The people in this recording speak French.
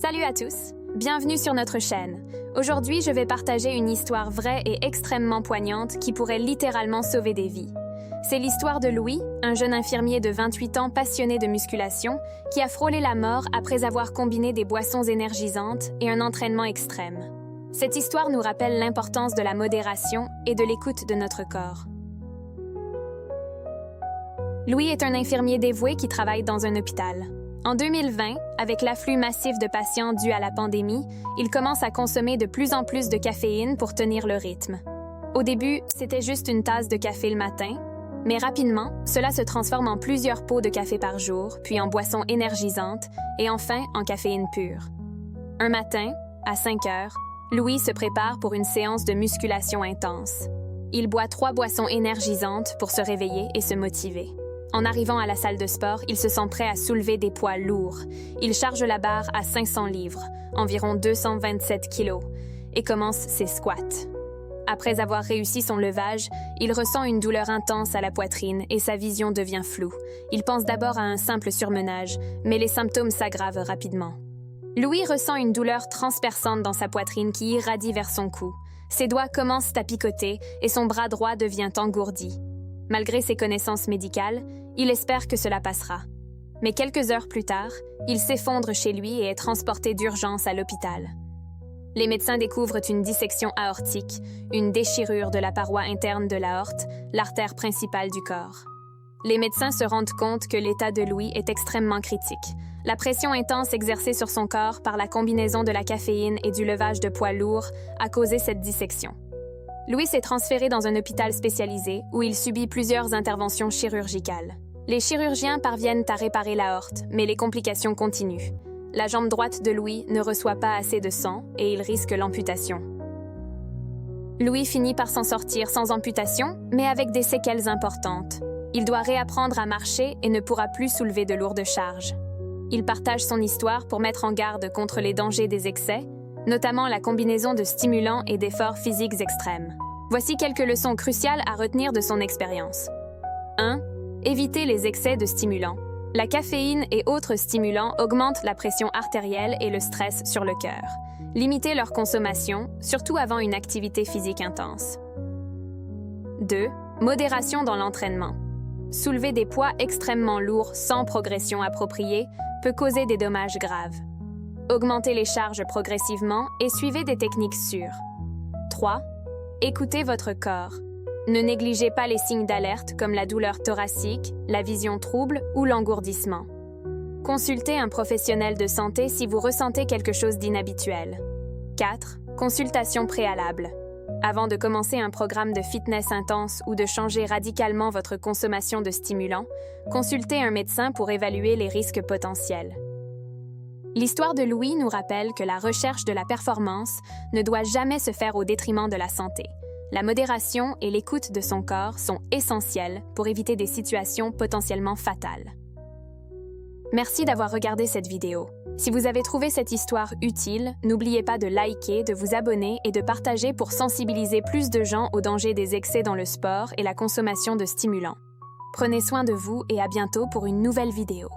Salut à tous, bienvenue sur notre chaîne. Aujourd'hui, je vais partager une histoire vraie et extrêmement poignante qui pourrait littéralement sauver des vies. C'est l'histoire de Louis, un jeune infirmier de 28 ans passionné de musculation, qui a frôlé la mort après avoir combiné des boissons énergisantes et un entraînement extrême. Cette histoire nous rappelle l'importance de la modération et de l'écoute de notre corps. Louis est un infirmier dévoué qui travaille dans un hôpital. En 2020, avec l'afflux massif de patients dû à la pandémie, il commence à consommer de plus en plus de caféine pour tenir le rythme. Au début, c'était juste une tasse de café le matin, mais rapidement, cela se transforme en plusieurs pots de café par jour, puis en boissons énergisantes et enfin en caféine pure. Un matin, à 5 heures, Louis se prépare pour une séance de musculation intense. Il boit 3 boissons énergisantes pour se réveiller et se motiver. En arrivant à la salle de sport, il se sent prêt à soulever des poids lourds. Il charge la barre à 500 livres, environ 227 kilos, et commence ses squats. Après avoir réussi son levage, il ressent une douleur intense à la poitrine et sa vision devient floue. Il pense d'abord à un simple surmenage, mais les symptômes s'aggravent rapidement. Louis ressent une douleur transperçante dans sa poitrine qui irradie vers son cou. Ses doigts commencent à picoter et son bras droit devient engourdi. Malgré ses connaissances médicales, il espère que cela passera. Mais quelques heures plus tard, il s'effondre chez lui et est transporté d'urgence à l'hôpital. Les médecins découvrent une dissection aortique, une déchirure de la paroi interne de l'aorte, l'artère principale du corps. Les médecins se rendent compte que l'état de Louis est extrêmement critique. La pression intense exercée sur son corps par la combinaison de la caféine et du levage de poids lourds a causé cette dissection. Louis est transféré dans un hôpital spécialisé où il subit plusieurs interventions chirurgicales. Les chirurgiens parviennent à réparer l'aorte, mais les complications continuent. La jambe droite de Louis ne reçoit pas assez de sang et il risque l'amputation. Louis finit par s'en sortir sans amputation, mais avec des séquelles importantes. Il doit réapprendre à marcher et ne pourra plus soulever de lourdes charges. Il partage son histoire pour mettre en garde contre les dangers des excès, notamment la combinaison de stimulants et d'efforts physiques extrêmes. Voici quelques leçons cruciales à retenir de son expérience. 1. Éviter les excès de stimulants. La caféine et autres stimulants augmentent la pression artérielle et le stress sur le cœur. Limitez leur consommation, surtout avant une activité physique intense. 2. Modération dans l'entraînement. Soulever des poids extrêmement lourds sans progression appropriée peut causer des dommages graves. Augmentez les charges progressivement et suivez des techniques sûres. 3. Écoutez votre corps. Ne négligez pas les signes d'alerte comme la douleur thoracique, la vision trouble ou l'engourdissement. Consultez un professionnel de santé si vous ressentez quelque chose d'inhabituel. 4. Consultation préalable. Avant de commencer un programme de fitness intense ou de changer radicalement votre consommation de stimulants, consultez un médecin pour évaluer les risques potentiels. L'histoire de Louis nous rappelle que la recherche de la performance ne doit jamais se faire au détriment de la santé. La modération et l'écoute de son corps sont essentielles pour éviter des situations potentiellement fatales. Merci d'avoir regardé cette vidéo. Si vous avez trouvé cette histoire utile, n'oubliez pas de liker, de vous abonner et de partager pour sensibiliser plus de gens aux dangers des excès dans le sport et la consommation de stimulants. Prenez soin de vous et à bientôt pour une nouvelle vidéo.